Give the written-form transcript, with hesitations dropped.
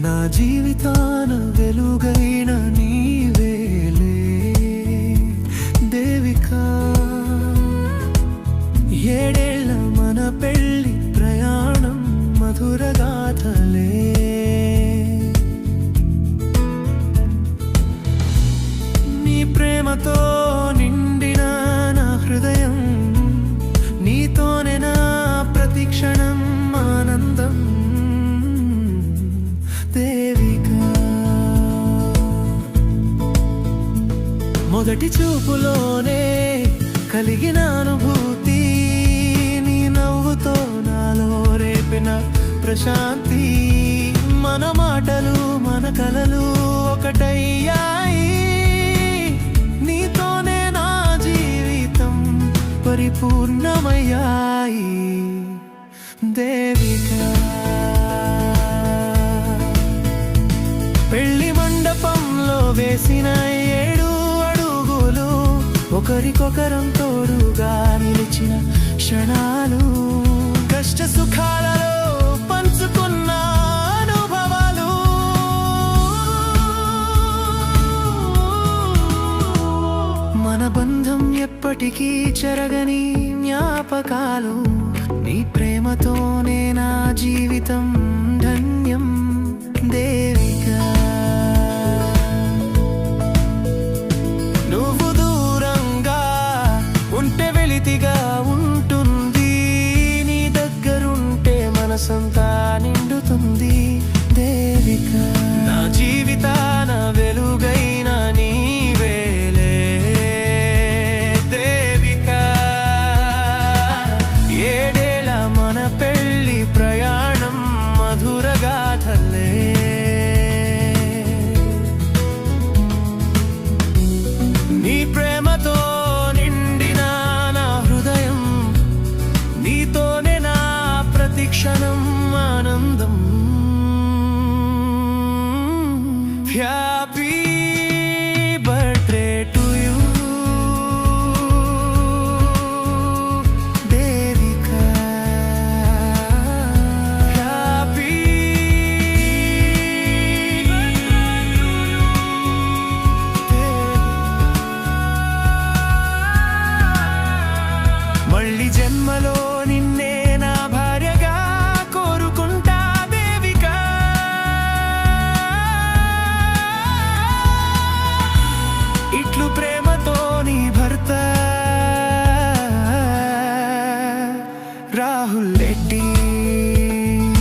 నా జీవితాన వెలుగైన నీవేలే దేవికా. ఏడేళ్ల మన పెళ్లి ప్రయాణం మధురగాథలే. నీ ప్రేమతో నిండిన నా హృదయం, నీతోనే నా ప్రతి క్షణం ఆనందం దేవికా. మొదటి చూపులోనే కలిగిన అనుభూతి, నీ నవ్వుతో నాలో రేపిన ప్రశాంతి. మన మాటలు మన కలలు ఒకటయ్యాయి, నీతోనే నా జీవితం పరిపూర్ణమయ్యాయి దేవికా. పెళ్లి మండపంలో వేసిన 7 అడుగులు, ఒకరికొకరం తోడుగా నిలిచిన క్షణాలు, కష్ట సుఖాలలో పంచుకున్న అనుభవాలు. మన బంధం ఎప్పటికీ చెరగని జ్ఞాపకాలు, నీ ప్రేమతోనే నా జీవితం ధన్యం దేవికా. నువ్వు దూరంగా ఉంటే వెలితిగా ఉంటుంది, నీ దగ్గరుంటే మనసంతా నిండుతుంది దేవికా. నా జీవితాన వెలుగైన నీవేలే దేవికా. ఏడేళ్ల మన పెళ్లి ప్రయాణం మధురగాథలే. నీ ప్రేమతో నిండిన నా హృదయం, నీతోనే నా ప్రతి క్షణం ఆనందం వ్యాపి.